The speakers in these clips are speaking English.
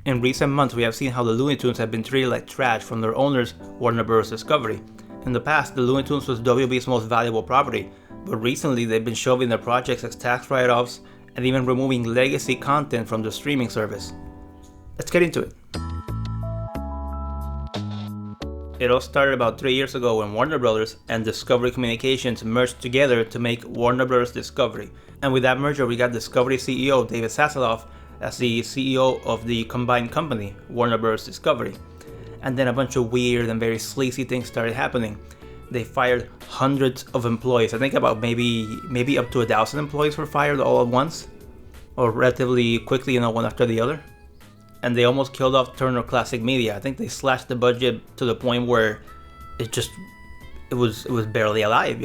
In recent months, we have seen how the Looney Tunes have been treated like trash from their owners, Warner Bros. Discovery. In the past, the Looney Tunes was WB's most valuable property, but recently they've been shelving their projects as tax write-offs and even removing legacy content from the streaming service. Let's get into it. It all started about 3 years ago when Warner Bros. And Discovery Communications merged together to make Warner Bros. Discovery. And with that merger, we got Discovery CEO David Zaslav as the CEO of the combined company, Warner Bros. Discovery. And then a bunch of weird and very sleazy things started happening. They fired hundreds of employees. I think about maybe up to 1,000 employees were fired all at once, or relatively quickly, one after the other. And they almost killed off Turner Classic Media. I think they slashed the budget to the point where it was barely alive,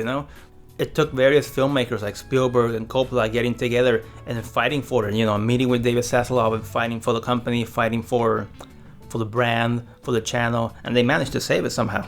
It took various filmmakers like Spielberg and Coppola getting together and fighting for it, meeting with David Zaslav and fighting for the company, fighting for the brand, for the channel, and they managed to save it somehow.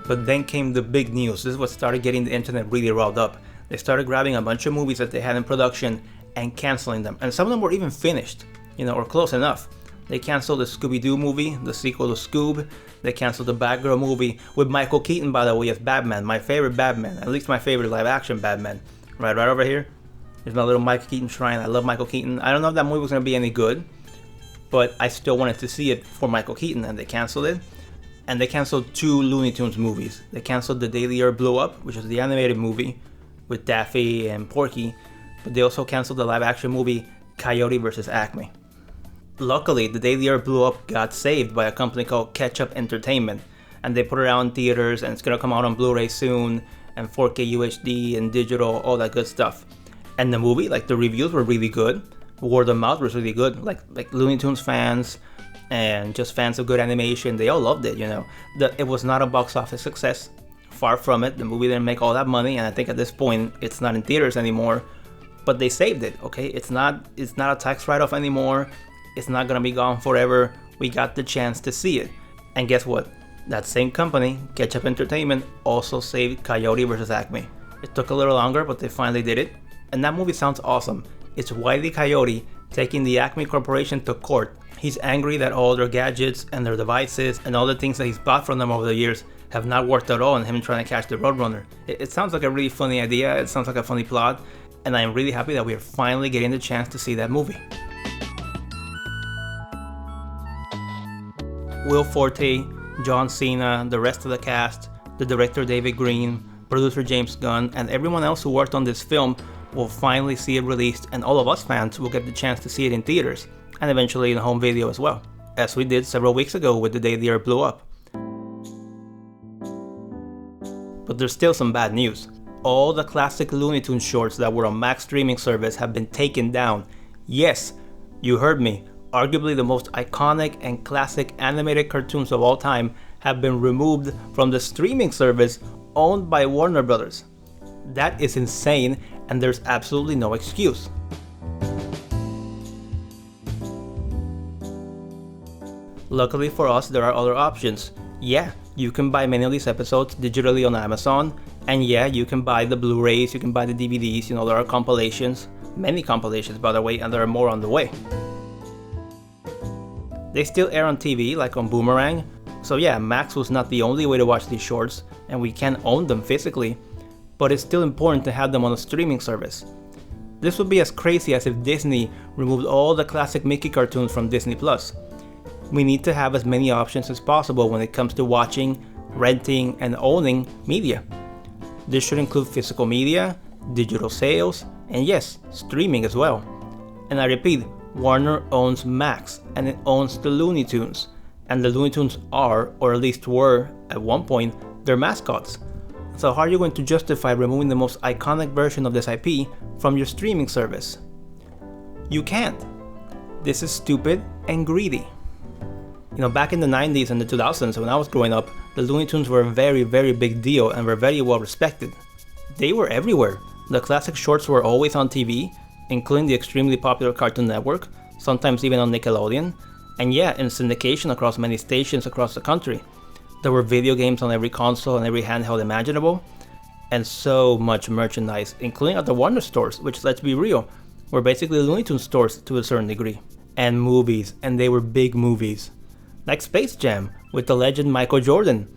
But then came the big news. This is what started getting the internet really riled up. They started grabbing a bunch of movies that they had in production and canceling them. And some of them were even finished, or close enough. They canceled the Scooby-Doo movie, the sequel to Scoob. They canceled the Batgirl movie with Michael Keaton, by the way, as Batman, my favorite Batman, at least my favorite live-action Batman. Right over here. There's my little Michael Keaton shrine. I love Michael Keaton. I don't know if that movie was going to be any good, but I still wanted to see it for Michael Keaton, and they canceled it. And they canceled 2 Looney Tunes movies. They canceled The Day the Earth Blew Up, which is the animated movie with Daffy and Porky, but they also canceled the live-action movie Coyote vs. ACME. Luckily, The Day the Earth Blew Up got saved by a company called Ketchup Entertainment, and they put it out in theaters, and it's gonna come out on Blu-ray soon, and 4K UHD and digital, all that good stuff. And the movie, the reviews were really good. Word of mouth was really good. Like Looney Tunes fans and just fans of good animation, they all loved it. It was not a box office success. Far from it. The movie didn't make all that money, and I think at this point it's not in theaters anymore. But they saved it. Okay, it's not a tax write-off anymore. It's not gonna be gone forever. We got the chance to see it. And guess what? That same company, Ketchup Entertainment, also saved Coyote vs. ACME. It took a little longer, but they finally did it. And that movie sounds awesome. It's Wily Coyote taking the ACME Corporation to court. He's angry that all their gadgets and their devices and all the things that he's bought from them over the years have not worked at all, and him trying to catch the Roadrunner. It sounds like a really funny idea. It sounds like a funny plot, and I'm really happy that we are finally getting the chance to see that movie. Will Forte, John Cena, the rest of the cast, the director David Green, producer James Gunn, and everyone else who worked on this film will finally see it released, and all of us fans will get the chance to see it in theaters, and eventually in home video as well, as we did several weeks ago with The Day the Earth Blew Up. But there's still some bad news. All the classic Looney Tunes shorts that were on Max streaming service have been taken down. Yes, you heard me. Arguably the most iconic and classic animated cartoons of all time have been removed from the streaming service owned by Warner Bros. That is insane, and there's absolutely no excuse. Luckily for us, there are other options. Yeah, you can buy many of these episodes digitally on Amazon, and yeah, you can buy the Blu-rays, you can buy the DVDs, there are compilations, many compilations by the way, and there are more on the way. They still air on TV, like on Boomerang, so yeah, Max was not the only way to watch these shorts, and we can own them physically, but it's still important to have them on a streaming service. This would be as crazy as if Disney removed all the classic Mickey cartoons from Disney+. We need to have as many options as possible when it comes to watching, renting, and owning media. This should include physical media, digital sales, and yes, streaming as well. And I repeat, Warner owns Max, and it owns the Looney Tunes, and the Looney Tunes are, or at least were at one point, their mascots. So how are you going to justify removing the most iconic version of this IP from your streaming service? You can't. This is stupid and greedy. Back in the 90s and the 2000s when I was growing up, the Looney Tunes were a very, very big deal and were very well respected. They were everywhere. The classic shorts were always on TV, including the extremely popular Cartoon Network, sometimes even on Nickelodeon, and yeah, in syndication across many stations across the country. There were video games on every console and every handheld imaginable, and so much merchandise, including at the Warner stores, which, let's be real, were basically Looney Tunes stores to a certain degree. and movies, and they were big movies. Like Space Jam with the legend Michael Jordan.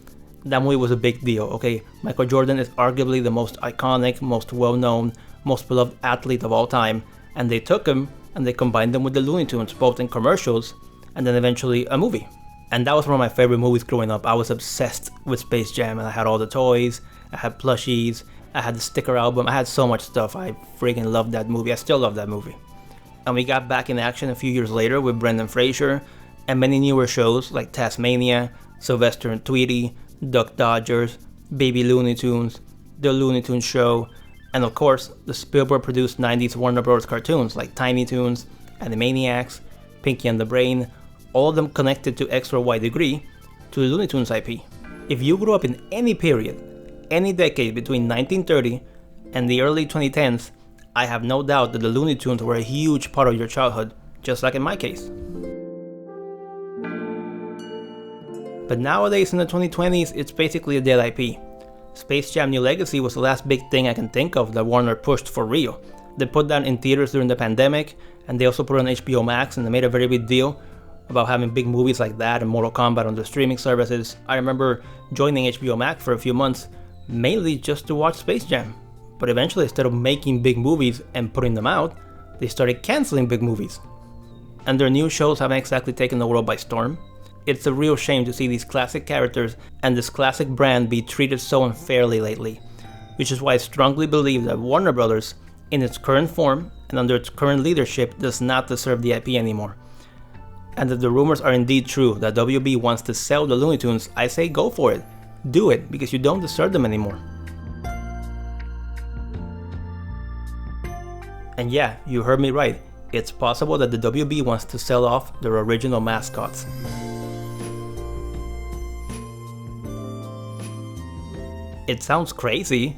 That movie was a big deal, okay? Michael Jordan is arguably the most iconic, most well-known, most beloved athlete of all time, and they took him and they combined them with the Looney Tunes, both in commercials and then eventually a movie. And that was one of my favorite movies growing up. I was obsessed with Space Jam, and I had all the toys, I had plushies, I had the sticker album, I had so much stuff. I freaking loved that movie. I still love that movie. And we got back in action a few years later with Brendan Fraser and many newer shows like Tasmania, Sylvester and Tweety, Duck Dodgers, Baby Looney Tunes, The Looney Tunes Show, and of course the Spielberg produced 90s Warner Bros. Cartoons like Tiny Toons, Animaniacs, Pinky and the Brain, all of them connected to X or Y degree to the Looney Tunes IP. If you grew up in any period, any decade between 1930 and the early 2010s, I have no doubt that the Looney Tunes were a huge part of your childhood, just like in my case. But nowadays in the 2020s, it's basically a dead IP. Space Jam New Legacy was the last big thing I can think of that Warner pushed for real. They put that in theaters during the pandemic, and they also put it on HBO Max, and they made a very big deal about having big movies like that and Mortal Kombat on the streaming services. I remember joining HBO Max for a few months, mainly just to watch Space Jam. But eventually, instead of making big movies and putting them out, they started canceling big movies. And their new shows haven't exactly taken the world by storm. It's a real shame to see these classic characters and this classic brand be treated so unfairly lately. Which is why I strongly believe that Warner Brothers, in its current form and under its current leadership, does not deserve the IP anymore. And if the rumors are indeed true that WB wants to sell the Looney Tunes, I say go for it. Do it, because you don't deserve them anymore. And yeah, you heard me right. It's possible that the WB wants to sell off their original mascots. It sounds crazy,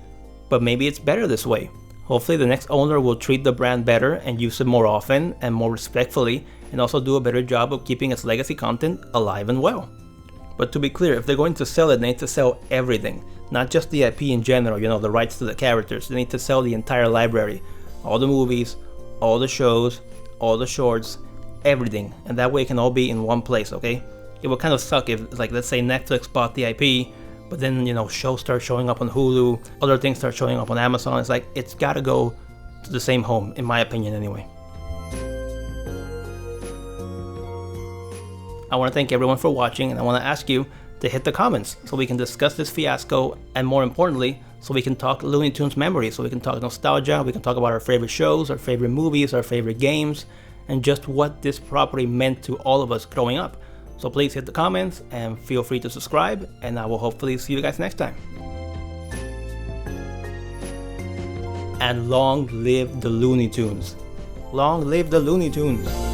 but maybe it's better this way. Hopefully the next owner will treat the brand better and use it more often and more respectfully, and also do a better job of keeping its legacy content alive and well. But to be clear, if they're going to sell it, they need to sell everything. Not just the IP in general, the rights to the characters. They need to sell the entire library. All the movies, all the shows, all the shorts, everything. And that way it can all be in one place, okay? It would kind of suck if, like, let's say Netflix bought the IP, but then, shows start showing up on Hulu, other things start showing up on Amazon. It's like, it's gotta go to the same home, in my opinion anyway. I want to thank everyone for watching, and I want to ask you to hit the comments so we can discuss this fiasco, and more importantly, so we can talk Looney Tunes memories, so we can talk nostalgia, we can talk about our favorite shows, our favorite movies, our favorite games, and just what this property meant to all of us growing up. So please hit the comments and feel free to subscribe, and I will hopefully see you guys next time. And long live the Looney Tunes. Long live the Looney Tunes.